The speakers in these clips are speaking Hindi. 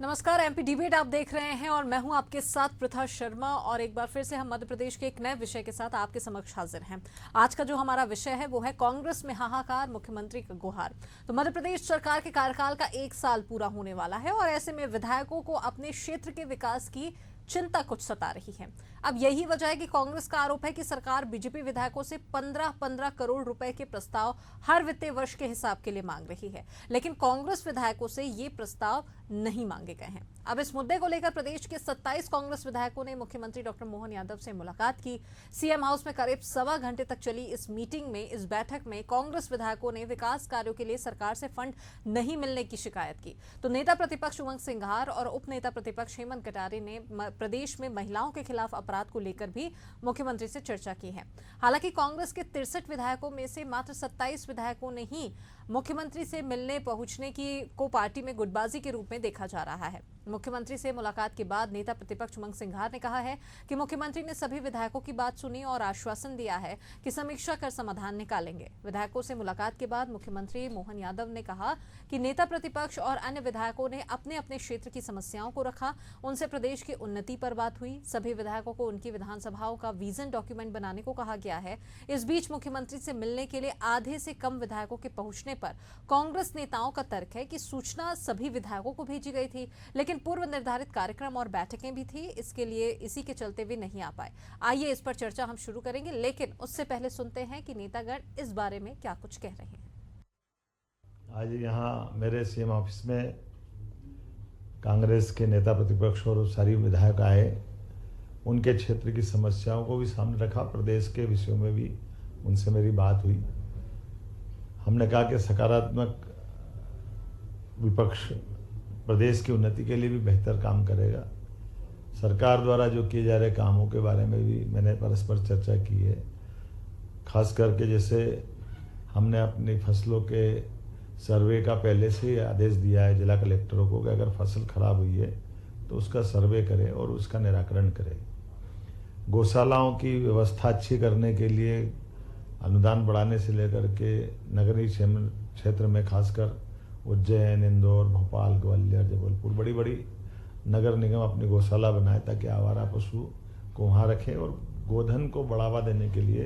नमस्कार, एमपी डिबेट आप देख रहे हैं और मैं हूं आपके साथ प्रथा शर्मा। और एक बार फिर से हम मध्य प्रदेश के एक नए विषय के साथ आपके समक्ष हाजिर हैं। आज का जो हमारा विषय है वो है कांग्रेस में हाहाकार, मुख्यमंत्री का गुहार। तो मध्य प्रदेश सरकार के कार्यकाल का 1 साल पूरा होने वाला है और ऐसे में विधायकों को अपने क्षेत्र के विकास की चिंता कुछ सता रही है। अब यही वजह है कि कांग्रेस का आरोप है कि सरकार बीजेपी विधायकों से 15-15 करोड़ रुपए के प्रस्ताव हर वित्तीय वर्ष के हिसाब के लिए मांग रही है, लेकिन कांग्रेस विधायकों से ये प्रस्ताव नहीं मांगे गए हैं। अब इस मुद्दे को लेकर प्रदेश के 27 कांग्रेस विधायकों ने मुख्यमंत्री डॉक्टर मोहन यादव से मुलाकात की। सीएम हाउस में करीब सवा घंटे तक चली इस मीटिंग में, इस बैठक में कांग्रेस विधायकों ने विकास कार्यों के लिए सरकार से फंड नहीं मिलने की शिकायत की। तो नेता प्रतिपक्ष उमंग सिंघार और उप नेता प्रतिपक्ष हेमंत कटारे ने प्रदेश में महिलाओं के खिलाफ अपराध को लेकर भी मुख्यमंत्री से चर्चा की है। हालांकि कांग्रेस के 63 विधायकों में से मात्र 27 विधायकों ने ही मुख्यमंत्री से मिलने पहुंचने की को पार्टी में गुटबाजी के रूप में देखा जा रहा है। मुख्यमंत्री से मुलाकात के बाद नेता प्रतिपक्ष उमंग सिंघार ने कहा है कि मुख्यमंत्री ने सभी विधायकों की बात सुनी और आश्वासन दिया है कि समीक्षा कर समाधान निकालेंगे। विधायकों से मुलाकात के बाद मुख्यमंत्री मोहन यादव ने कहा कि नेता प्रतिपक्ष और अन्य विधायकों ने अपने अपने क्षेत्र की समस्याओं को रखा, उनसे प्रदेश की उन्नति पर बात हुई। सभी विधायकों को उनकी विधानसभाओं का विजन डॉक्यूमेंट बनाने को कहा गया है। इस बीच मुख्यमंत्री से मिलने के लिए आधे से कम विधायकों के पहुंचने पर कांग्रेस नेताओं का तर्क है कि सूचना सभी विधायकों को भेजी गई थी, लेकिन पूर्व निर्धारित कार्यक्रम और बैठकें भी थी, इसके लिए इसी के चलते वे नहीं आ पाए। आइए इस पर चर्चा हम शुरू करेंगे, लेकिन उससे पहले सुनते हैं कि नेतागण इस बारे में क्या कुछ कह रहे हैं। आज यहाँ मेरे सीएम ऑफिस में कांग्रेस के नेता प्रतिपक्ष और सारी विधायक आए, उनके क्षेत्र की समस्याओं को भी सामने रखा, प्रदेश के विषयों में भी उनसे मेरी बात हुई। हमने कहा कि सकारात्मक विपक्ष प्रदेश की उन्नति के लिए भी बेहतर काम करेगा। सरकार द्वारा जो किए जा रहे कामों के बारे में भी मैंने परस्पर चर्चा की है। खास करके जैसे हमने अपनी फसलों के सर्वे का पहले से ही आदेश दिया है जिला कलेक्टरों को कि अगर फसल खराब हुई है तो उसका सर्वे करे और उसका निराकरण करे। गौशालाओं की व्यवस्था अच्छी करने के लिए अनुदान बढ़ाने से लेकर के नगरीय क्षेत्र में खासकर उज्जैन, इंदौर, भोपाल, ग्वालियर, जबलपुर बड़ी बड़ी नगर निगम अपनी गौशाला बनाए ताकि आवारा पशु को वहाँ रखें, और गोधन को बढ़ावा देने के लिए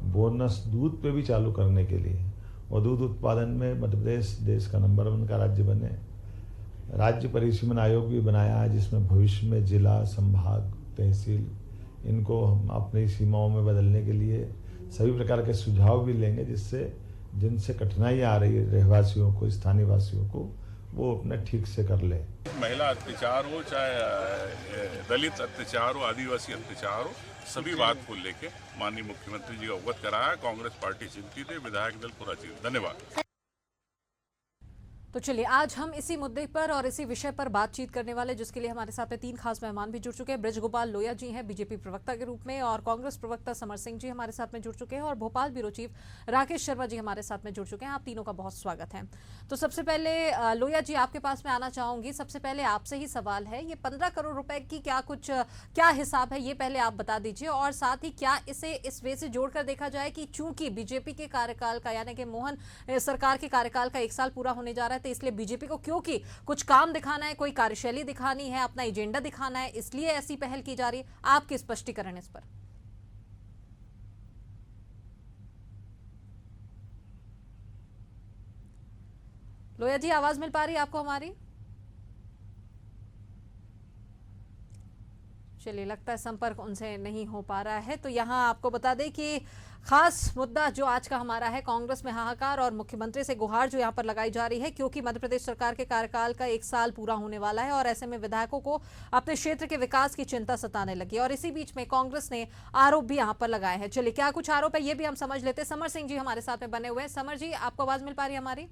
बोनस दूध पे भी चालू करने के लिए, और दूध उत्पादन में मध्य प्रदेश देश का नंबर 1 का राज्य बने। राज्य परिसीमन आयोग भी बनाया है जिसमें भविष्य में जिला, संभाग, तहसील इनको हम अपनी सीमाओं में बदलने के लिए सभी प्रकार के सुझाव भी लेंगे, जिससे जिनसे कठिनाई आ रही है रहवासियों को, स्थानीय वासियों को, वो अपना ठीक से कर ले। महिला अत्याचार हो, चाहे दलित अत्याचार हो, आदिवासी अत्याचार हो, सभी बात को लेके माननीय मुख्यमंत्री जी अवगत कराया। कांग्रेस पार्टी चिंतित है, विधायक दल पूरा चिंतित। धन्यवाद। तो चलिए, आज हम इसी मुद्दे पर और इसी विषय पर बातचीत करने वाले, जिसके लिए हमारे साथ में 3 खास मेहमान भी जुड़ चुके हैं। बृजगोपाल लोया जी हैं बीजेपी प्रवक्ता के रूप में, और कांग्रेस प्रवक्ता समर सिंह जी हमारे साथ में जुड़ चुके हैं, और भोपाल ब्यूरो चीफ राकेश शर्मा जी हमारे साथ में जुड़ चुके हैं। आप तीनों का बहुत स्वागत है। तो सबसे पहले लोया जी, आपके पास में आना चाहूंगी। सबसे पहले आपसे ही सवाल है, ये 15 करोड़ रुपए की क्या हिसाब है, ये पहले आप बता दीजिए, और साथ ही क्या इसे इस वे से जोड़कर देखा जाए कि चूंकि बीजेपी के कार्यकाल का, यानी कि मोहन सरकार के कार्यकाल का 1 साल पूरा होने जा रहा है, तो इसलिए बीजेपी को क्योंकि कुछ काम दिखाना है, कोई कार्यशैली दिखानी है, अपना एजेंडा दिखाना है, इसलिए ऐसी पहल की जा रही है। आपके स्पष्टीकरण इस पर। लोया जी, आवाज मिल पा रही है आपको हमारी? चलिए, लगता है संपर्क उनसे नहीं हो पा रहा है। तो यहां आपको बता दें कि खास मुद्दा जो आज का हमारा है, कांग्रेस में हाहाकार और मुख्यमंत्री से गुहार जो यहां पर लगाई जा रही है, क्योंकि मध्य प्रदेश सरकार के कार्यकाल का 1 साल पूरा होने वाला है और ऐसे में विधायकों को अपने क्षेत्र के विकास की चिंता सताने लगी, और इसी बीच में कांग्रेस ने आरोप भी यहां पर लगाए हैं। चलिए, क्या कुछ आरोप है ये भी हम समझ लेते हैं। समर सिंह जी हमारे साथ में बने हुए हैं। समर जी, आपको आवाज मिल पा रही है हमारी?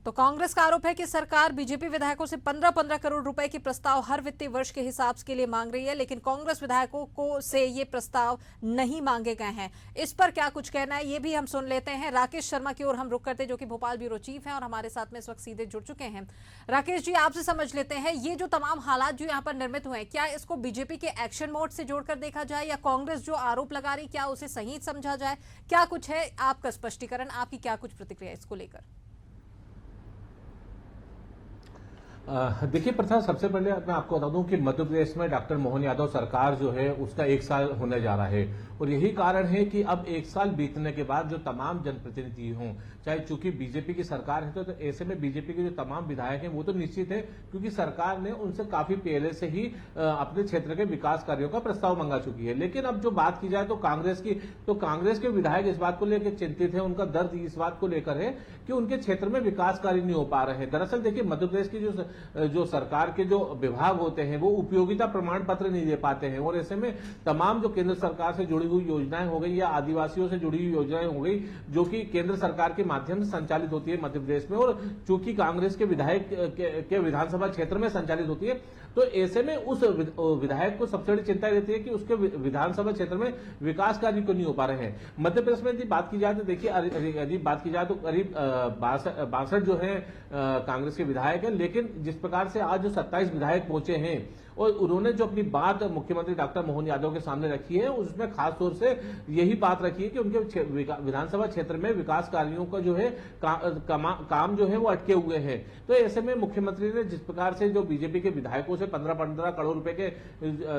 तो कांग्रेस का आरोप है कि सरकार बीजेपी विधायकों से 15-15 करोड़ रुपए के प्रस्ताव हर वित्तीय वर्ष के हिसाब के लिए मांग रही है, लेकिन कांग्रेस विधायकों को से ये प्रस्ताव नहीं मांगे गए हैं। इस पर क्या कुछ कहना है ये भी हम सुन लेते हैं। राकेश शर्मा की ओर हम रुक करते, जो कि भोपाल ब्यूरो चीफ हैं और हमारे साथ में इस वक्त सीधे जुड़ चुके हैं। राकेश जी, आपसे समझ लेते हैं, ये जो तमाम हालात जो यहाँ पर निर्मित हुए हैं, क्या इसको बीजेपी के एक्शन मोड से जोड़कर देखा जाए या कांग्रेस जो आरोप लगा रही, क्या उसे सही समझा जाए? क्या कुछ है आपका स्पष्टीकरण, आपकी क्या कुछ प्रतिक्रिया इसको लेकर? देखिए प्रथा, सबसे पहले मैं आपको बता दूं कि मध्य प्रदेश में डॉक्टर मोहन यादव सरकार जो है उसका 1 साल होने जा रहा है और यही कारण है कि अब 1 साल बीतने के बाद जो तमाम जनप्रतिनिधि हों, चाहे चूंकि बीजेपी की सरकार है तो ऐसे में बीजेपी के जो तमाम विधायक हैं वो तो निश्चित है, क्योंकि सरकार ने उनसे काफी पहले से ही अपने क्षेत्र के विकास कार्यों का प्रस्ताव मंगा चुकी है। लेकिन अब जो बात की जाए तो कांग्रेस के विधायक इस बात को लेकर चिंतित है। उनका दर्द इस बात को लेकर है कि उनके क्षेत्र में विकास कार्य नहीं हो पा रहे हैं। दरअसल देखिए, मध्य प्रदेश की जो सरकार के जो विभाग होते हैं वो उपयोगिता प्रमाण पत्र नहीं दे पाते हैं और ऐसे में तमाम जो केंद्र सरकार से जुड़ी हुई योजनाएं हो गई या आदिवासियों से जुड़ी हुई योजनाएं हो गई, जो कि केंद्र सरकार के माध्यम से संचालित होती है मध्य प्रदेश में, और चूंकि कांग्रेस के विधायक के विधानसभा क्षेत्र में संचालित होती है, तो ऐसे में उस विधायक को सबसे बड़ी चिंता रहती है कि उसके विधानसभा क्षेत्र में विकास कार्य क्यों नहीं हो पा रहे हैं। मध्य प्रदेश में यदि बात की जाए तो देखिए, करीब 62 जो है कांग्रेस के विधायक हैं, लेकिन जिस प्रकार से आज जो 27 विधायक पहुंचे हैं और उन्होंने जो अपनी बात मुख्यमंत्री डॉक्टर मोहन यादव के सामने रखी है, उसमें खास तौर से यही बात रखी है कि उनके विधानसभा क्षेत्र में विकास कार्यों का जो है काम जो है वो अटके हुए हैं। तो ऐसे में मुख्यमंत्री ने जिस प्रकार से जो बीजेपी के विधायकों से 15-15 करोड़ रुपए के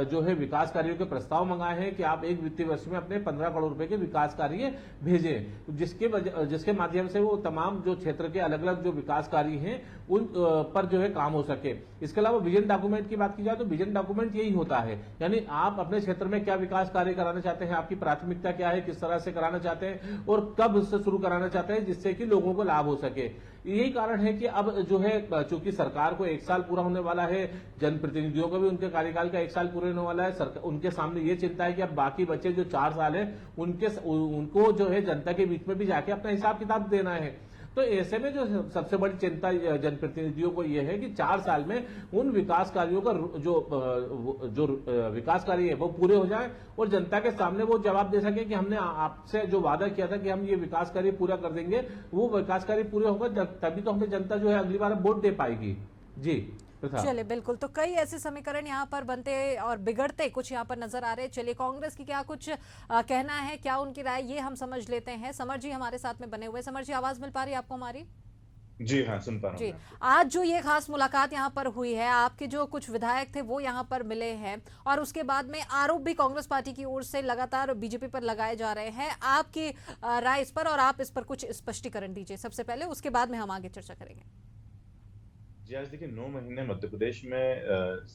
जो है विकास कार्यों के प्रस्ताव मंगाए हैं कि आप एक वित्तीय वर्ष में अपने 15 करोड़ रुपए के विकास कार्य भेजें, जिसके माध्यम से वो तमाम जो क्षेत्र के अलग अलग जो विकास कार्य हैं उन पर जो है काम हो सके। इसके अलावा विजन डॉक्यूमेंट की बात की जाए तो विजन डॉक्यूमेंट यही होता है, यानी आप अपने क्षेत्र में क्या विकास कार्य कराना चाहते हैं, आपकी प्राथमिकता क्या है, किस तरह से कराना चाहते हैं और कब उससे शुरू कराना चाहते हैं, जिससे कि लोगों को लाभ हो सके। यही कारण है कि अब जो है, चूंकि सरकार को 1 साल पूरा होने वाला है, जनप्रतिनिधियों को भी उनके कार्यकाल का 1 साल पूरा होने वाला है, उनके सामने ये चिंता है कि अब बाकी बचे जो 4 साल है उनको जो है जनता के बीच में भी जाके अपना हिसाब किताब देना है। तो ऐसे में जो सबसे बड़ी चिंता जनप्रतिनिधियों को यह है कि 4 साल में उन विकास कार्यों का जो विकास कार्य है वो पूरे हो जाए और जनता के सामने वो जवाब दे सके कि हमने आपसे जो वादा किया था कि हम ये विकास कार्य पूरा कर देंगे, वो विकास कार्य पूरे होगा, तभी तो हमें जनता जो है अगली बार वोट दे पाएगी। जी चलिए, बिल्कुल। तो कई ऐसे समीकरण यहाँ पर बनते और बिगड़ते कुछ यहाँ पर नजर आ रहे हैं। चलिए, कांग्रेस की क्या कुछ कहना है, क्या उनकी राय, ये हम समझ लेते हैं। समर जी हमारे साथ में बने हुए। समर जी, आवाज मिल पा रही है आपको हमारी? जी हाँ, सुन पा रहा हूँ। जी, आज जो ये खास मुलाकात यहाँ पर हुई है, आपके जो कुछ विधायक थे वो यहाँ पर मिले हैं और उसके बाद में आरोप भी कांग्रेस पार्टी की ओर से लगातार बीजेपी पर लगाए जा रहे हैं। आपकी राय इस पर और आप इस पर कुछ स्पष्टीकरण दीजिए सबसे पहले, उसके बाद में हम आगे चर्चा करेंगे। जी, आज देखिए 9 महीने मध्य प्रदेश में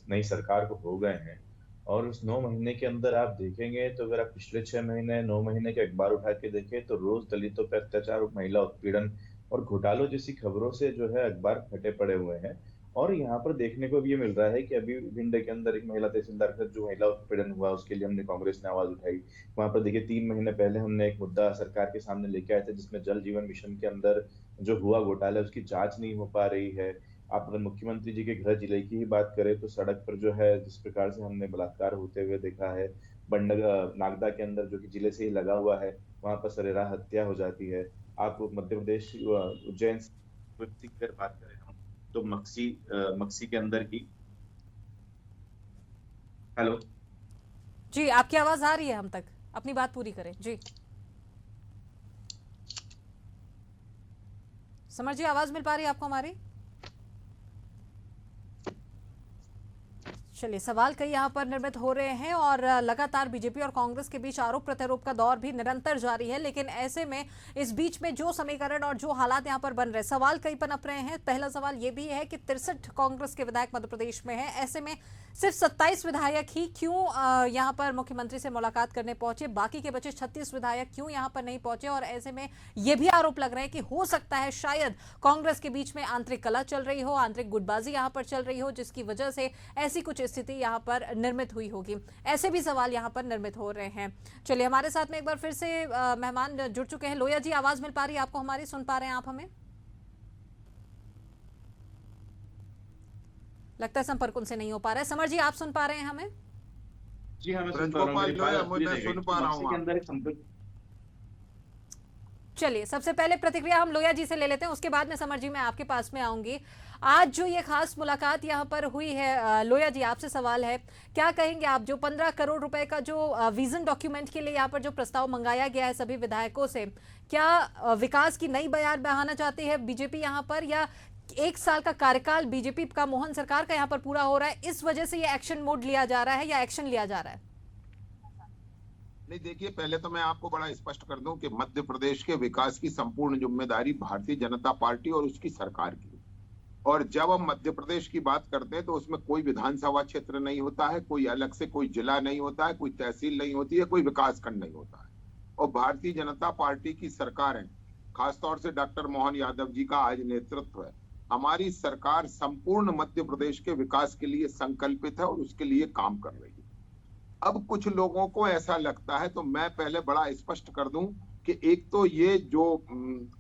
नई सरकार को हो गए हैं और उस 9 महीने के अंदर आप देखेंगे तो अगर आप पिछले 6 महीने 9 महीने के अखबार उठा के देखें तो रोज दलितों पर अत्याचार, महिला उत्पीड़न और घोटालों जैसी खबरों से जो है अखबार फटे पड़े हुए हैं। और यहाँ पर देखने को भी ये मिल रहा है कि अभी भिंड के अंदर एक महिला तहसीलदार का जो महिला उत्पीड़न हुआ उसके लिए हमने कांग्रेस ने आवाज उठाई। वहां पर देखिए 3 महीने पहले हमने एक मुद्दा सरकार के सामने लेके आए थे जिसमें जल जीवन मिशन के अंदर जो हुआ घोटाला उसकी जांच नहीं हो पा रही है। आप अगर मुख्यमंत्री जी के गृह जिले की ही बात करें तो सड़क पर जो है जिस प्रकार से हमने बलात्कार होते हुए देखा है, नागदा के अंदर जो कि जिले से ही लगा हुआ है वहां पर सरेराह हत्या हो जाती है। आप मध्य प्रदेश उज्जैन की बात करें हम तो मक्सी के अंदर की। हेलो जी, आपकी आवाज आ रही है हम तक, अपनी बात पूरी करें। जी समर जी, आवाज मिल पा रही है आपको हमारी? चलिए, सवाल कई यहाँ पर निर्मित हो रहे हैं और लगातार बीजेपी और कांग्रेस के बीच आरोप प्रत्यारोप का दौर भी निरंतर जारी है। लेकिन ऐसे में इस बीच में जो समीकरण और जो हालात यहाँ पर बन रहे हैं, सवाल कई पनप रहे हैं। पहला सवाल ये भी है कि 63 कांग्रेस के विधायक मध्य प्रदेश में है, ऐसे में सिर्फ 27 विधायक ही क्यों यहाँ पर मुख्यमंत्री से मुलाकात करने पहुंचे, बाकी के बचे 36 विधायक क्यों यहाँ पर नहीं पहुंचे? और ऐसे में ये भी आरोप लग रहे हैं कि हो सकता है शायद कांग्रेस के बीच में आंतरिक कलह चल रही हो, आंतरिक गुटबाजी यहाँ पर चल रही हो, जिसकी वजह से ऐसी कुछ स्थिति यहाँ पर निर्मित हुई होगी। ऐसे भी सवाल यहाँ पर निर्मित हो रहे हैं। चलिए, हमारे साथ में एक बार फिर से मेहमान जुड़ चुके हैं। लोया जी, आवाज मिल पा रही है आपको हमारी? सुन पा रहे हैं आप हमें? लगता है संपर्क उनसे नहीं हो पा रहा है। समर जी, आप सुन पा रहे हैं हमें? जी हाँ, मैं सुन पा रहा हूँ। मेरी बात मैं सुन पा रहा हूँ के अंदर एक संपर्क। चलिए, सबसे पहले प्रतिक्रिया हम लोया जी से ले लेते हैं, उसके बाद में समर जी मैं आपके पास में आऊंगी। आज जो ये खास मुलाकात यहाँ पर हुई है, लोया जी आपसे सवाल है, क्या कहेंगे आप, जो 15 करोड़ रुपए का जो विजन डॉक्यूमेंट के लिए यहाँ पर जो प्रस्ताव मंगाया गया है सभी विधायकों से, क्या विकास की नई बयार बहाना चाहती है बीजेपी यहाँ पर, या 1 साल का कार्यकाल बीजेपी का, मोहन सरकार का यहाँ पर पूरा हो रहा है, इस वजह से ये एक्शन मोड लिया जा रहा है या एक्शन लिया जा रहा है? नहीं, देखिए, पहले तो मैं आपको बड़ा स्पष्ट कर दूं कि मध्य प्रदेश के विकास की संपूर्ण जिम्मेदारी भारतीय जनता पार्टी और उसकी सरकार की है। और जब हम मध्य प्रदेश की बात करते हैं तो उसमें कोई विधानसभा क्षेत्र नहीं होता है, कोई अलग से कोई जिला नहीं होता है, कोई तहसील नहीं होती है, कोई विकास खंड नहीं होता है। और भारतीय जनता पार्टी की सरकार है, खासतौर से डॉक्टर मोहन यादव जी का आज नेतृत्व है। हमारी सरकार संपूर्ण मध्य प्रदेश के विकास के लिए संकल्पित है और उसके लिए काम कर रही है। अब कुछ लोगों को ऐसा लगता है, तो मैं पहले बड़ा स्पष्ट कर दूं कि एक तो ये जो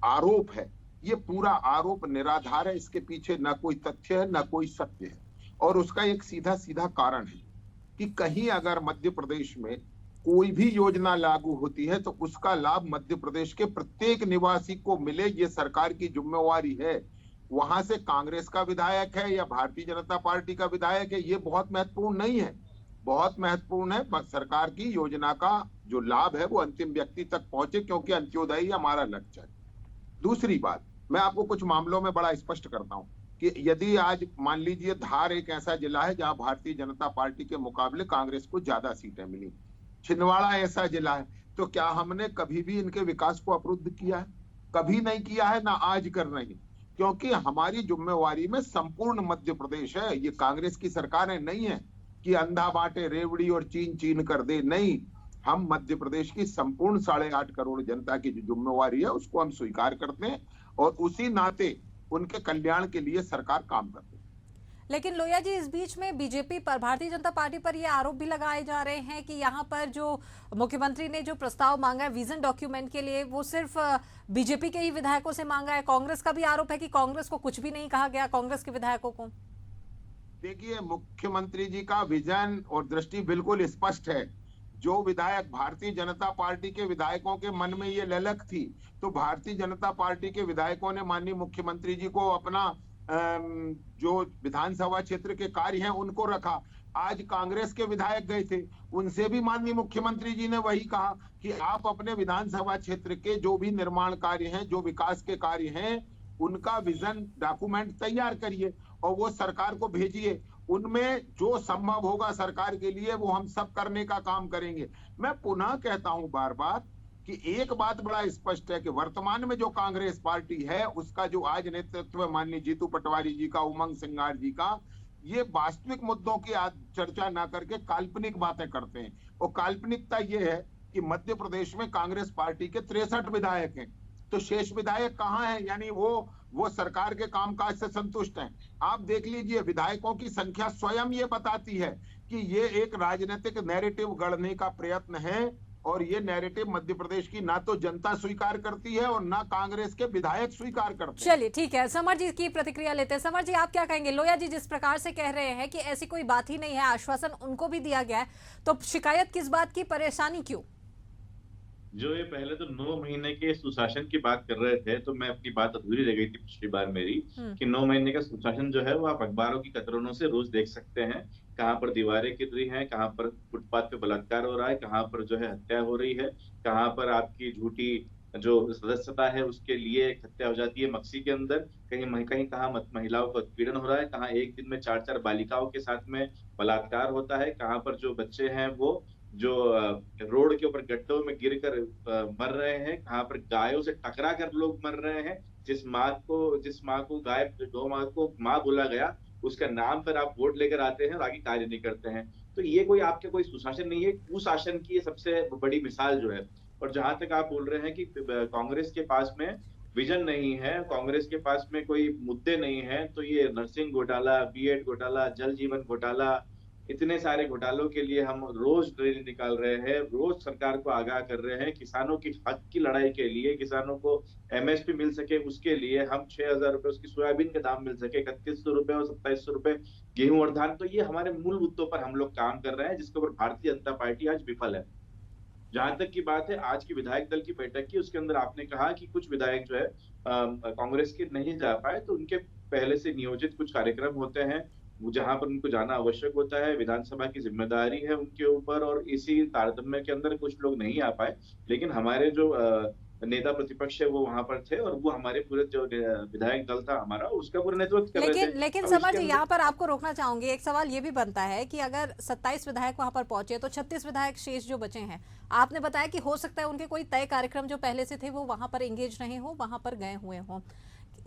आरोप है, ये पूरा आरोप निराधार है, इसके पीछे ना कोई तथ्य है ना कोई सत्य है। और उसका एक सीधा सीधा कारण है कि कहीं अगर मध्य प्रदेश में कोई भी योजना लागू होती है तो उसका लाभ मध्य प्रदेश के प्रत्येक निवासी को मिले, ये सरकार की जिम्मेवारी है। वहां से कांग्रेस का विधायक है या भारतीय जनता पार्टी का विधायक है, ये बहुत महत्वपूर्ण नहीं है। बहुत महत्वपूर्ण है सरकार की योजना का जो लाभ है वो अंतिम व्यक्ति तक पहुंचे, क्योंकि अंत्योदय ही हमारा लक्ष्य है। दूसरी बात, मैं आपको कुछ मामलों में बड़ा स्पष्ट करता हूं कि यदि आज मान लीजिए धार एक ऐसा जिला है जहां भारतीय जनता पार्टी के मुकाबले कांग्रेस को ज्यादा सीटें मिली, छिंदवाड़ा ऐसा जिला है, तो क्या हमने कभी भी इनके विकास को अवरुद्ध किया है? कभी नहीं किया है, ना आज कर रहे हैं, क्योंकि हमारी जिम्मेवारी में संपूर्ण मध्य प्रदेश है। ये कांग्रेस की सरकार नहीं है कि अंधा बांटे रेवड़ी और चीन चीन कर दे, नहीं। हम मध्य प्रदेश की संपूर्ण 8.5 करोड़ जनता की जो जिम्मेवारी है उसको हम स्वीकार करते हैं और उसी नाते उनके कल्याण के लिए सरकार काम करती है। लेकिन लोया जी, इस बीच में बीजेपी पर, भारतीय जनता पार्टी पर ये आरोप भी लगाए जा रहे हैं कि यहाँ पर जो मुख्यमंत्री ने जो प्रस्ताव मांगा है विजन डॉक्यूमेंट के लिए, वो सिर्फ बीजेपी के ही विधायकों से मांगा है। कांग्रेस का भी आरोप है कि कांग्रेस को कुछ भी नहीं कहा गया, कांग्रेस के विधायकों को। देखिए, मुख्यमंत्री जी का विजन और दृष्टि बिल्कुल स्पष्ट है। जो विधायक भारतीय जनता पार्टी के विधायकों के मन में ये ललक थी, तो भारतीय जनता पार्टी के विधायकों ने माननीय मुख्यमंत्री जी को अपना जो विधानसभा क्षेत्र के कार्य हैं उनको रखा। आज कांग्रेस के विधायक गए थे, उनसे भी माननीय मुख्यमंत्री जी ने वही कहा कि आप अपने विधानसभा क्षेत्र के जो भी निर्माण कार्य हैं, जो विकास के कार्य हैं, उनका विजन डॉक्यूमेंट तैयार करिए और वो सरकार को भेजिए। उनमें जो संभव होगा सरकार के लिए वो हम सब करने का काम करेंगे। मैं पुनः कहता हूं बार बार कि एक बात बड़ा स्पष्ट है कि वर्तमान में जो कांग्रेस पार्टी है उसका जो आज नेतृत्व माननीय जीतू पटवारी जी का, उमंग सिंगार जी का, ये वास्तविक मुद्दों की आज चर्चा ना करके काल्पनिक बातें करते हैं। और काल्पनिकता ये है कि मध्य प्रदेश में कांग्रेस पार्टी के 63 विधायक हैं, तो शेष विधायक कहाँ हैं? यानी वो सरकार के कामकाज से संतुष्ट हैं। आप देख लीजिए, विधायकों की संख्या स्वयं ये बताती है कि ये एक राजनीतिक नैरेटिव गढ़ने का प्रयत्न है और ये नैरेटिव मध्य प्रदेश की ना तो जनता स्वीकार करती है और ना कांग्रेस के विधायक स्वीकार करते हैं। चलिए ठीक है, समर जी की प्रतिक्रिया लेते हैं। समर जी, आप क्या कहेंगे? लोया जी जिस प्रकार से कह रहे हैं कि ऐसी कोई बात ही नहीं है, आश्वासन उनको भी दिया गया है, तो शिकायत किस बात की, परेशानी क्यों? जो ये पहले तो 9 महीने के सुशासन की बात कर रहे थे, तो मैं अपनी बात अधूरी रह गई थी पिछली बार मेरी कि 9 महीने का सुशासन जो है वो आप अखबारों की कतरनों से रोज देख सकते हैं। कहाँ पर दीवारें गिर रही हैं, कहाँ पर फुटपाथ पे बलात्कार हो रहा है, कहाँ पर जो है हत्या हो रही है, कहाँ पर आपकी झूठी जो सदस्यता है उसके लिए एक हत्या हो जाती है मक्सी के अंदर, कहीं कहाँ महिलाओं का उत्पीड़न हो रहा है, कहाँ एक दिन में 4-4 बालिकाओं के साथ में बलात्कार होता है, कहाँ पर जो बच्चे हैं वो जो रोड के ऊपर गड्ढों में गिरकर मर रहे हैं, कहाँ पर गायों से टकरा कर लोग मर रहे हैं। जिस माँ को गाय गौ माँ को माँ बोला गया, उसका नाम पर आप वोट लेकर आते हैं और आगे कार्य नहीं करते हैं। तो ये कोई आपके कोई सुशासन नहीं है, कुशासन की सबसे बड़ी मिसाल जो है। और जहां तक आप बोल रहे हैं कि कांग्रेस के पास में विजन नहीं है, कांग्रेस के पास में कोई मुद्दे नहीं है, तो ये नर्सिंग घोटाला, बीएड घोटाला, जल जीवन घोटाला इतने सारे घोटालों के लिए हम रोज रैली निकाल रहे हैं, रोज सरकार को आगाह कर रहे हैं, किसानों की हक की लड़ाई के लिए, किसानों को एमएसपी मिल सके उसके लिए, हम 6,000 रुपए उसकी सोयाबीन के दाम मिल सके, 3100 रुपए और 2700 रुपए गेहूं और धान। तो ये हमारे मूल मुद्दों पर हम लोग काम कर रहे हैं, जिसके ऊपर भारतीय जनता पार्टी आज विफल है। जहां तक की बात है आज की विधायक दल की बैठक की, उसके अंदर आपने कहा कि कुछ विधायक जो है कांग्रेस के नहीं जा पाए, तो उनके पहले से नियोजित कुछ कार्यक्रम होते हैं जहां पर उनको जाना आवश्यक होता है, विधानसभा की जिम्मेदारी है उनके ऊपर, और इसी तारतम्य के अंदर कुछ लोग नहीं आ पाए। लेकिन हमारे जो नेता प्रतिपक्ष है वो वहां पर थे, और वो हमारे पूरे जो विधायक दल था हमारा, उसका पूरा नेतृत्व कर रहे थे। लेकिन अब समर इसके जी, अंदर यहाँ पर आपको रोकना चाहूंगी। एक सवाल ये भी बनता है कि अगर 27 विधायक वहां पर पहुंचे तो 36 विधायक शेष जो बचे हैं, आपने बताया कि हो सकता है उनके कोई तय कार्यक्रम जो पहले से थे वो वहां पर एंगेज रहे हो, वहां पर गए हुए हों।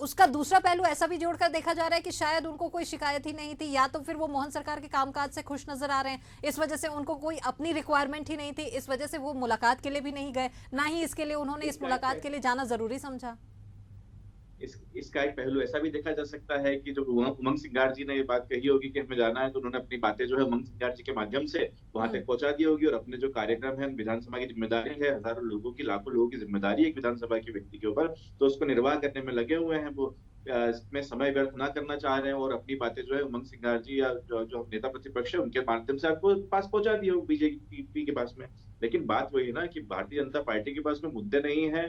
उसका दूसरा पहलू ऐसा भी जोड़कर देखा जा रहा है कि शायद उनको कोई शिकायत ही नहीं थी, या तो फिर वो मोहन सरकार के कामकाज से खुश नजर आ रहे हैं, इस वजह से उनको कोई अपनी रिक्वायरमेंट ही नहीं थी, इस वजह से वो मुलाकात के लिए भी नहीं गए, ना ही इसके लिए उन्होंने इस मुलाकात के लिए जाना जरूरी समझा। इसका एक पहलू ऐसा भी देखा जा सकता है कि जो उमंग सिंगार जी ने ये बात कही होगी कि हमें जाना है, तो उन्होंने अपनी बातें जो है उमंग सिंगार जी के माध्यम से वहां तक पहुंचा दी होगी, और अपने जो कार्यक्रम है, विधानसभा की जिम्मेदारी है, हजारों लोगों की, लाखों लोगों की जिम्मेदारी है एक विधानसभा के व्यक्ति के ऊपर, तो उसको निर्वाह करने में लगे हुए हैं। वो इसमें समय व्यर्थ ना करना चाह रहे हैं, और अपनी बातें जो है उमंग सिंगार जी या जो नेता प्रतिपक्ष है उनके माध्यम से आपको पास पहुंचा दी हो बीजेपी के पास में। लेकिन बात वही है ना कि भारतीय जनता पार्टी के पास में मुद्दे नहीं है,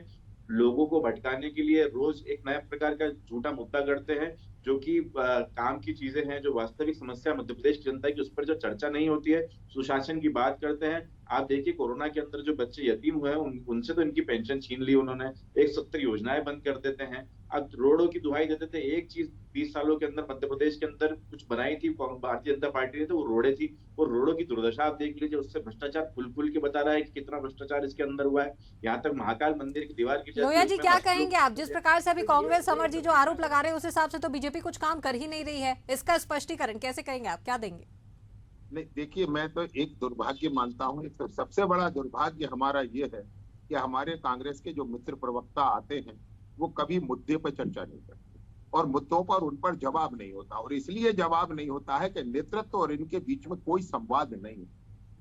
लोगों को भटकाने के लिए रोज एक नया प्रकार का झूठा मुद्दा करते हैं, जो कि काम की चीजें हैं, जो वास्तविक समस्या मध्य प्रदेश की जनता की उस पर जो चर्चा नहीं होती है। सुशासन की बात करते हैं, आप देखिए कोरोना के अंदर जो बच्चे यतीम हुए हैं उनसे तो इनकी पेंशन छीन ली उन्होंने, 170 योजनाएं बंद कर देते हैं। अब रोडों की दुहाई देते थे, एक चीज 20 सालों के अंदर मध्य प्रदेश के अंदर कुछ बनाई थी भारतीय जनता पार्टी ने, तो वो रोडें थी। वो रोडों की दुर्दशा आप देख लीजिए, उससे भ्रष्टाचार फुल फुल के बता रहा है कि कितना भ्रष्टाचार इसके अंदर हुआ है। यहाँ तक महाकाल मंदिर की दीवार की लोया जी, क्या कहेंगे आप? जिस प्रकार से अभी कांग्रेस, समर जी जो आरोप लगा रहे हैं, उस हिसाब से तो बीजेपी कुछ काम कर ही नहीं रही है, इसका स्पष्टीकरण कैसे करेंगे आप, क्या देंगे? नहीं, देखिए, मैं तो एक दुर्भाग्य मानता हूं, एक तो सबसे बड़ा दुर्भाग्य हमारा ये है कि हमारे कांग्रेस के जो मित्र प्रवक्ता आते हैं वो कभी मुद्दे पर चर्चा नहीं करते, और मुद्दों पर उन पर जवाब नहीं होता, और इसलिए जवाब नहीं होता है कि नेतृत्व और इनके बीच में कोई संवाद नहीं है।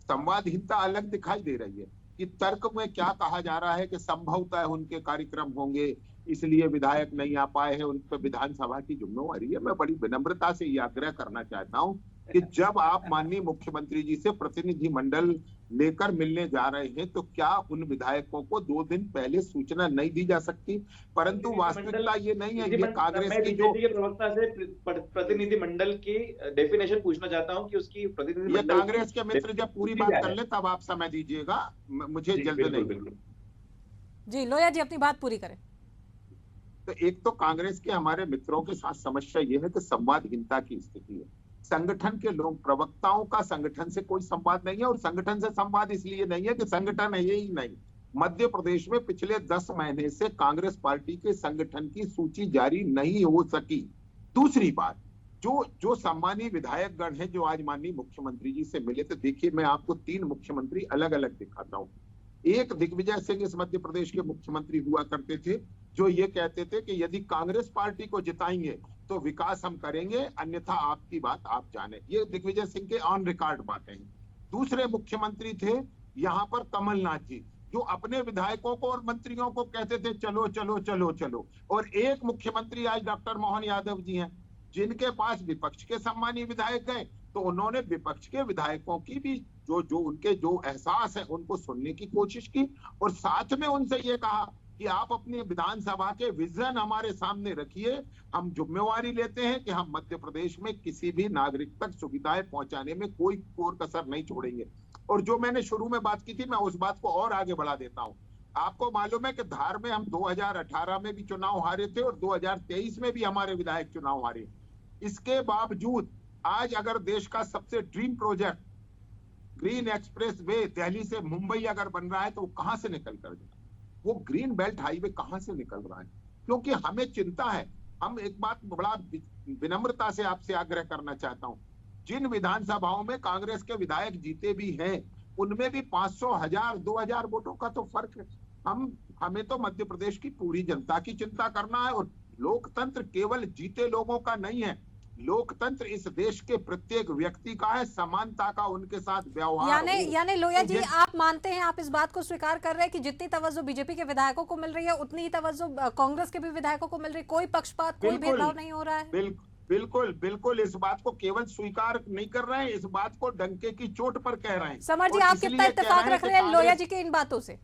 संवादहीनता अलग दिखाई दे रही है कि तर्क में क्या कहा जा रहा है कि संभवतः उनके कार्यक्रम होंगे, इसलिए विधायक नहीं आ पाए हैं, उन पर विधानसभा की जिम्मेवारी है। मैं बड़ी विनम्रता से ये आग्रह करना चाहता हूं कि जब आप माननीय मुख्यमंत्री जी से प्रतिनिधि मंडल लेकर मिलने जा रहे हैं, तो क्या उन विधायकों को 2 दिन पहले सूचना नहीं दी जा सकती? परंतु वास्तविकता ये नहीं है। ये कांग्रेस की जो प्रवक्ता से प्रतिनिधि मंडल की डेफिनेशन पूछना चाहता हूं कि उसकी प्रतिनिधि ये कांग्रेस के मित्र जब पूरी बात कर ले तब आप समय दीजिएगा, मुझे जल्द नहीं। जी लोया जी, अपनी बात पूरी करें। तो एक तो कांग्रेस के हमारे मित्रों के साथ समस्या ये है कि संवादहीनता की स्थिति है। संगठन के लोग, प्रवक्ताओं का संगठन से कोई संवाद नहीं है, और संगठन से संवाद इसलिए नहीं है कि संगठन है ही नहीं। मध्य प्रदेश में पिछले 10 महीने से कांग्रेस पार्टी के संगठन की सूची जारी नहीं हो सकी। दूसरी बात, जो सम्मानीय विधायकगण हैं जो आज माननीय मुख्यमंत्री जी से मिले, तो देखिए मैं आपको 3 मुख्यमंत्री अलग अलग दिखाता हूँ। एक दिग्विजय सिंह इस मध्य प्रदेश के मुख्यमंत्री हुआ करते थे, जो ये कहते थे कि यदि कांग्रेस पार्टी को जिताएंगे तो विकास हम करेंगे, अन्यथा आपकी बात आप जाने। ये दिग्विजय सिंह के ऑन रिकॉर्ड बातें हैं। दूसरे मुख्यमंत्री थे यहाँ पर कमलनाथ जी, जो अपने विधायकों को और मंत्रियों को कहते थे चलो चलो चलो चलो। और एक मुख्यमंत्री आज डॉक्टर मोहन यादव जी हैं, जिनके पास विपक्ष के सम्मानीय विधायक गए तो उन्होंने विपक्ष के विधायकों की भी जो उनके जो एहसास है उनको सुनने की कोशिश की, और साथ में उनसे ये कहा कि आप अपनी विधानसभा के विजन हमारे सामने रखिए, हम जिम्मेवारी लेते हैं कि हम मध्य प्रदेश में किसी भी नागरिक तक सुविधाएं पहुंचाने में कोई कोर कसर नहीं छोड़ेंगे। और जो मैंने शुरू में बात की थी, मैं उस बात को और आगे बढ़ा देता हूं। आपको मालूम है कि धार में हम 2018 में भी चुनाव हारे थे और 2023 में भी हमारे विधायक चुनाव हारे। इसके बावजूद आज अगर देश का सबसे dream project green express way Delhi से मुंबई अगर बन रहा है, तो वो कहां से निकल कर जाए? वो ग्रीन बेल्ट हाईवे कहां से निकल रहा है? क्योंकि हमें चिंता है। हम एक बात बड़ा विनम्रता से आपसे आग्रह करना चाहता हूं, जिन विधानसभाओं में कांग्रेस के विधायक जीते भी हैं, उनमें भी 500, 1000, 2000 वोटों का तो फर्क है। हमें तो मध्य प्रदेश की पूरी जनता की चिंता करना है, और लोकतंत्र केवल जीते लोगों का नहीं है, लोकतंत्र इस देश के प्रत्येक व्यक्ति का है, समानता का उनके साथ व्यवहार यानी लोया जी, तो आप मानते हैं, आप इस बात को स्वीकार कर रहे हैं कि जितनी तवज्जो बीजेपी के विधायकों को मिल रही है उतनी ही तवज्जो कांग्रेस के भी विधायकों को मिल रही है, कोई पक्षपात, कोई बिल्कुल, भेदभाव नहीं हो रहा है? बिल्कुल बिल्कुल इस बात को केवल स्वीकार नहीं कर रहे हैं, इस बात को डंके की चोट पर कह रहे हैं। समर जी, और आप इसलिए कितना कह इत्तेफाक रहे हैं रख कि रहे हैं लोया कांग्रेस- जी की इन बातों से?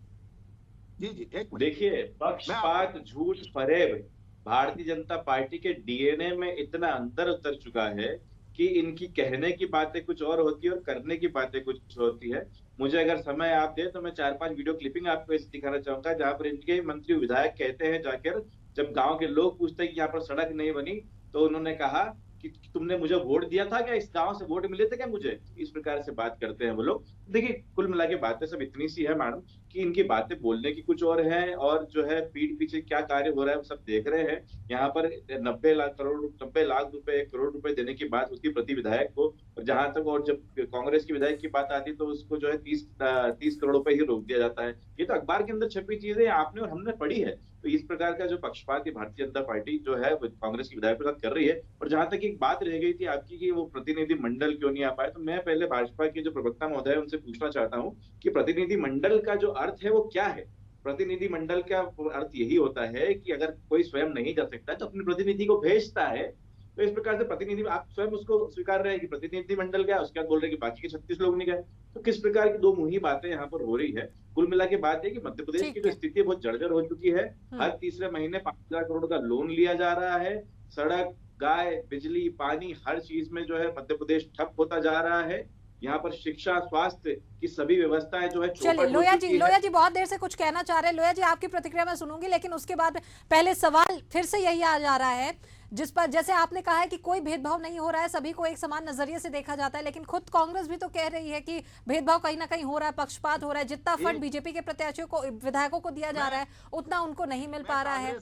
जी एक मिनट। देखिए, पक्षपात, झूठ, फरेब भारतीय जनता पार्टी के डीएनए में इतना अंदर उतर चुका है कि इनकी कहने की बातें कुछ और होती है और करने की बातें कुछ होती है। मुझे अगर समय आप दे तो मैं 4-5 वीडियो क्लिपिंग आपको ऐसे दिखाना चाहूंगा जहां पर इनके मंत्री विधायक कहते हैं जाकर, जब गांव के लोग पूछते हैं कि यहाँ पर सड़क नहीं बनी, तो उन्होंने कहा कि तुमने मुझे वोट दिया था क्या, इस गांव से वोट मिले थे क्या मुझे, इस प्रकार से बात करते हैं वो लोग। देखिए, कुल मिला के बातें सब इतनी सी है मैडम कि इनकी बातें बोलने की कुछ और है और जो है पीठ पीछे क्या कार्य हो रहा है वो सब देख रहे हैं। यहाँ पर 90 लाख रुपए, 1 करोड़ रुपए देने की बात होती है प्रति विधायक को, और जहां तक और जब कांग्रेस के विधायक की बात आती है तो उसको जो है 30 करोड़ रुपए ही रोक दिया जाता है। ये तो अखबार के अंदर छपी चीजें आपने और हमने पढ़ी है। तो इस प्रकार का जो पक्षपात भारतीय जनता पार्टी जो है वो कांग्रेस के विधायक के साथ कर रही है। और जहां तक एक बात रह गई थी आपकी कि वो प्रतिनिधि मंडल क्यों नहीं आ पाए, तो मैं पहले भाजपा के जो प्रवक्ता महोदय है उनसे पूछना चाहता हूं कि प्रतिनिधि मंडल का जो अर्थ है वो क्या है। प्रतिनिधि मंडल का अर्थ यही होता है कि अगर कोई स्वयं नहीं जा सकता तो अपने प्रतिनिधि को भेजता है। तो इस प्रकार से प्रतिनिधि, आप स्वयं उसको स्वीकार रहे हैं कि प्रतिनिधि मंडल गया, उसके बाद बोल रहे हैं कि बाकी के 36 लोग नहीं गए। तो किस प्रकार की दो मुही बातें यहाँ पर हो रही है। कुल मिला के बात है कि मध्य प्रदेश की जो स्थिति है बहुत जर्जर हो चुकी है। हर तीसरे महीने 5,000 करोड़ का लोन लिया जा रहा है। सड़क, गाय, बिजली, पानी, हर चीज में जो है मध्य प्रदेश ठप होता जा रहा है। यहाँ पर शिक्षा, स्वास्थ्य की सभी व्यवस्थाएं जो है चलिए लोया जी बहुत देर से कुछ कहना चाह रहे हैं। लोया जी, आपकी प्रतिक्रिया मैं सुनूंगी, लेकिन उसके बाद पहले सवाल फिर से यही आ जा रहा है जिस पर, जैसे आपने कहा है कि कोई भेदभाव नहीं हो रहा है, सभी को एक समान नजरिए से देखा जाता है, लेकिन खुद कांग्रेस भी तो कह रही है कि भेदभाव कहीं ना कहीं हो रहा है, पक्षपात हो रहा है, जितना फंड बीजेपी के प्रत्याशियों को, विधायकों को दिया जा रहा है उतना उनको नहीं मिल पा रहा है।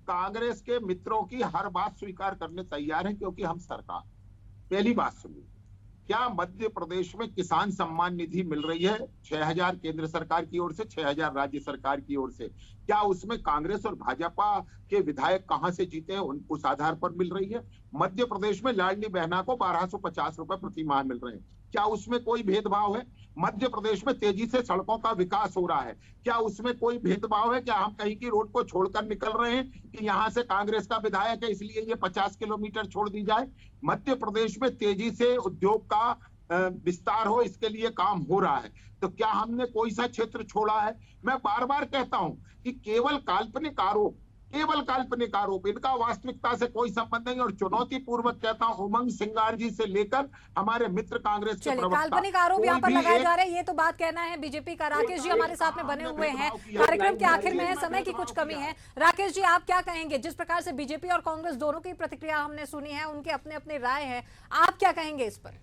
कांग्रेस के मित्रों की हर बात स्वीकार करने तैयार है, क्योंकि हम सरकार, पहली बात सुनिए, क्या मध्य प्रदेश में किसान सम्मान निधि मिल रही है 6,000 केंद्र सरकार की ओर से, 6,000 राज्य सरकार की ओर से? क्या उसमें कांग्रेस और भाजपा के विधायक कहां से जीते हैं उस आधार पर मिल रही है? मध्य प्रदेश में लाडली बहना को 1,250 रुपए प्रति माह मिल रहे हैं, क्या उसमें कोई भेदभाव है? मध्य प्रदेश में तेजी से सड़कों का विकास हो रहा है, क्या उसमें कोई भेदभाव है? क्या हम कहीं की रोड को छोड़कर निकल रहे हैं कि यहाँ से कांग्रेस का विधायक है इसलिए ये 50 किलोमीटर छोड़ दी जाए? मध्य प्रदेश में तेजी से उद्योग का विस्तार हो, इसके लिए काम हो रहा है। तो क्या हमने कोई सा क्षेत्र छोड़ा है? मैं बार बार कहता हूं कि केवल काल्पनिक आरोप, इनका वास्तविकता से कोई संबंध नहीं। और चुनौती पूर्वक कहता हूं, उमंग सिंगार जी से लेकर हमारे मित्र कांग्रेस के प्रवक्ता, काल्पनिक आरोप यहाँ पर लगाए जा रहे हैं, ये तो बात कहना है बीजेपी का। राकेश जी हमारे साथ में बने हुए हैं, कार्यक्रम के आखिर में है, समय की कुछ कमी है। राकेश जी, आप क्या कहेंगे? जिस प्रकार से बीजेपी और कांग्रेस दोनों की प्रतिक्रिया हमने सुनी है, उनके अपने अपने राय है, आप क्या कहेंगे इस पर?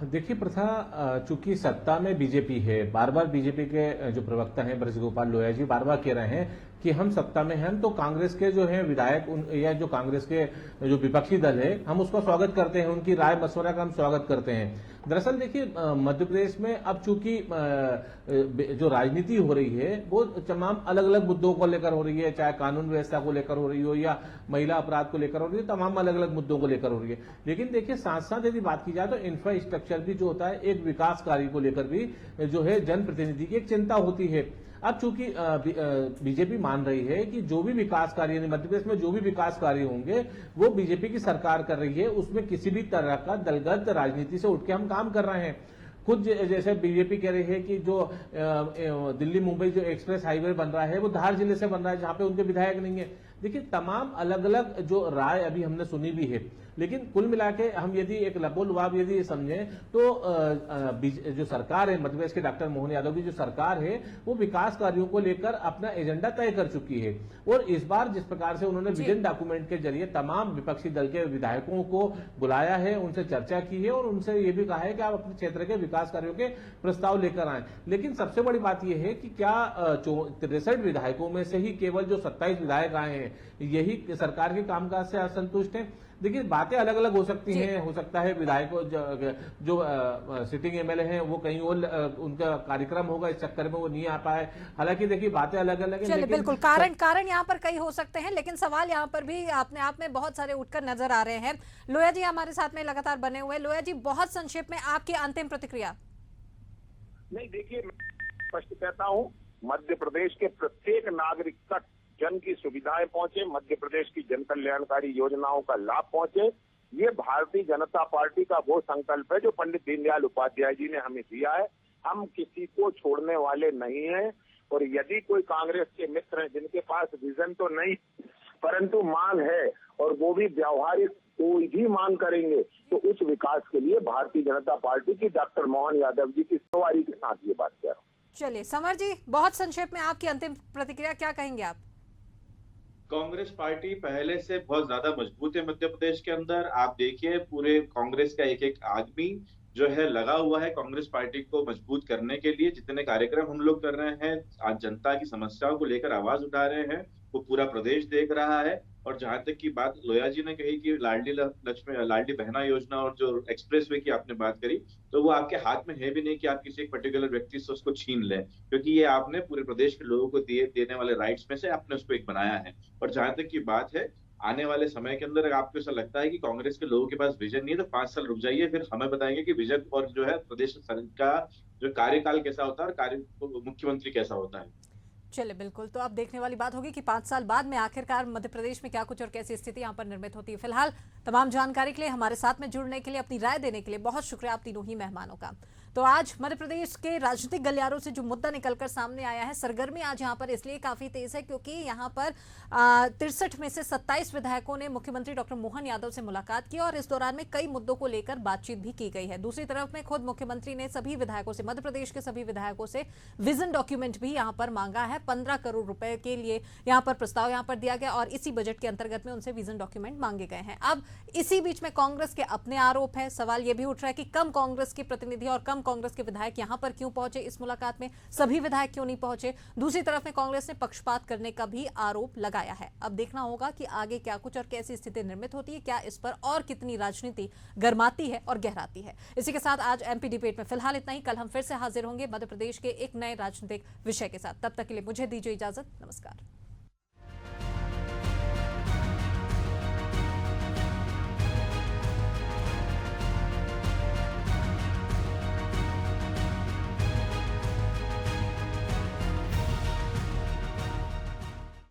देखिए प्रथा, चूंकि सत्ता में बीजेपी है, बार बार बीजेपी के जो प्रवक्ता हैं ब्रजगोपाल लोया जी बार बार कह रहे हैं कि हम सत्ता में हैं तो कांग्रेस के जो है विधायक या जो कांग्रेस के जो विपक्षी दल है हम उसका स्वागत करते हैं, उनकी राय मशवरा का हम स्वागत करते हैं। दरअसल देखिए, मध्य प्रदेश में अब चूंकि जो राजनीति हो रही है वो तमाम अलग अलग मुद्दों को लेकर हो रही है, चाहे कानून व्यवस्था को लेकर हो रही हो या महिला अपराध को लेकर हो रही है, तमाम अलग अलग मुद्दों को लेकर हो रही है। लेकिन देखिए, साथ साथ यदि बात की जाए तो इंफ्रास्ट्रक्चर भी जो होता है, एक विकास कार्य को लेकर भी जो है जनप्रतिनिधि की एक चिंता होती है। अब चूंकि बीजेपी मान रही है कि जो भी विकास कार्य मध्य प्रदेश में जो भी विकास कार्य होंगे वो बीजेपी की सरकार कर रही है, उसमें किसी भी तरह का दलगत राजनीति से उठ के हम काम कर रहे हैं। खुद जैसे बीजेपी कह रही है कि जो दिल्ली मुंबई जो एक्सप्रेस हाईवे बन रहा है वो धार जिले से बन रहा है जहां पे उनके विधायक नहीं है। देखिए, तमाम अलग अलग जो राय अभी हमने सुनी भी है, लेकिन कुल मिला के हम यदि एक लबोलवाब यदि समझें तो जो सरकार है मध्य प्रदेश के डॉक्टर मोहन यादव की जो सरकार है वो विकास कार्यों को लेकर अपना एजेंडा तय कर चुकी है। और इस बार जिस प्रकार से उन्होंने विजन डॉक्यूमेंट के जरिए तमाम विपक्षी दल के विधायकों को बुलाया है, उनसे चर्चा की है और उनसे ये भी कहा है कि आप अपने क्षेत्र के विकास कार्यों के प्रस्ताव लेकर आए। लेकिन सबसे बड़ी बात यह है कि क्या 63 विधायकों में से ही केवल जो 27 विधायक आए हैं यही सरकार के कामकाज से असंतुष्ट हैं? देखिए बातें अलग अलग हो सकती हैं, हो सकता है विधायकों जो सिटिंग एमएलए हैं वो कहीं और उनका कार्यक्रम होगा, इस चक्कर में वो नहीं आ पाए। हालांकि देखिए बातें अलग अलग हैं। चलिए बिल्कुल, कारण यहाँ पर कई हो सकते हैं, लेकिन सवाल यहाँ पर भी अपने आप में बहुत सारे उठकर नजर आ रहे हैं। लोया जी हमारे साथ में लगातार बने हुए। लोया जी, बहुत संक्षेप में आपकी अंतिम प्रतिक्रिया। नहीं, देखिए मैं स्पष्ट कहता हूं, मध्य प्रदेश के प्रत्येक नागरिक तक जन की सुविधाएं पहुंचे, मध्य प्रदेश की जन कल्याणकारी योजनाओं का लाभ पहुंचे, ये भारतीय जनता पार्टी का वो संकल्प है जो पंडित दीनदयाल उपाध्याय जी ने हमें दिया है। हम किसी को छोड़ने वाले नहीं हैं, और यदि कोई कांग्रेस के मित्र हैं जिनके पास विजन तो नहीं परंतु मांग है, और वो भी व्यावहारिक कोई भी मांग करेंगे, तो उस विकास के लिए भारतीय जनता पार्टी की डॉक्टर मोहन यादव जी की सवारी के साथ ये बात कह रहा हूँ। चलिए समर जी, बहुत संक्षेप में आपकी अंतिम प्रतिक्रिया, क्या कहेंगे आप? कांग्रेस पार्टी पहले से बहुत ज्यादा मजबूत है मध्य प्रदेश के अंदर। आप देखिए पूरे कांग्रेस का एक एक आदमी जो है लगा हुआ है कांग्रेस पार्टी को मजबूत करने के लिए। जितने कार्यक्रम हम लोग कर रहे हैं, आज जनता की समस्याओं को लेकर आवाज उठा रहे हैं, वो पूरा प्रदेश देख रहा है। और जहां तक की बात लोया जी ने कही कि लाडली बहना योजना और जो एक्सप्रेसवे की आपने बात करी, तो वो आपके हाथ में है भी नहीं कि आप किसी एक पर्टिकुलर व्यक्ति से उसको छीन लें, क्योंकि ये आपने पूरे प्रदेश के लोगों को देने वाले राइट्स में से आपने उसको एक बनाया है। और जहां तक की बात है आने वाले समय के अंदर अगर आपको ऐसा लगता है कि कांग्रेस के लोगों के पास विजन नहीं है, तो 5 साल रुक जाइए, फिर हमें बताएंगे कि विजन और जो है प्रदेश का जो कार्यकाल कैसा होता है और मुख्यमंत्री कैसा होता है। चलिए बिल्कुल, तो अब देखने वाली बात होगी कि 5 साल बाद में आखिरकार मध्य प्रदेश में क्या कुछ और कैसी स्थिति यहाँ पर निर्मित होती है। फिलहाल तमाम जानकारी के लिए, हमारे साथ में जुड़ने के लिए, अपनी राय देने के लिए बहुत शुक्रिया आप तीनों ही मेहमानों का। तो आज मध्य प्रदेश के राजनीतिक गलियारों से जो मुद्दा निकलकर सामने आया है, सरगर्मी आज यहाँ पर इसलिए काफी तेज है क्योंकि यहाँ पर 63 में से 27 विधायकों ने मुख्यमंत्री डॉक्टर मोहन यादव से मुलाकात की और इस दौरान में कई मुद्दों को लेकर बातचीत भी की गई है। दूसरी तरफ में खुद मुख्यमंत्री ने सभी विधायकों से, मध्य प्रदेश के सभी विधायकों से विजन डॉक्यूमेंट भी यहाँ पर मांगा है। 15 करोड़ रुपए के लिए यहाँ पर प्रस्ताव यहाँ पर दिया गया और इसी बजट के अंतर्गत में उनसे विजन डॉक्यूमेंट मांगे गए हैं। अब इसी बीच में कांग्रेस के अपने आरोप है। सवाल यह भी उठ रहा है कि कम कांग्रेस के प्रतिनिधि और कम कांग्रेस के विधायक यहां पर क्यों पहुंचे, इस मुलाकात में सभी विधायक क्यों नहीं पहुंचे। दूसरी तरफ में कांग्रेस ने पक्षपात करने का भी आरोप लगाया है। अब देखना होगा कि आगे क्या कुछ और कैसी स्थिति निर्मित होती है, क्या इस पर और कितनी राजनीति गर्माती है और गहराती है। इसी के साथ आज एमपी डिबेट में फिलहाल इतना ही। कल हम फिर से हाजिर होंगे मध्य प्रदेश के एक नए राजनीतिक विषय के साथ। तब तक के लिए मुझे दीजिए इजाजत। नमस्कार।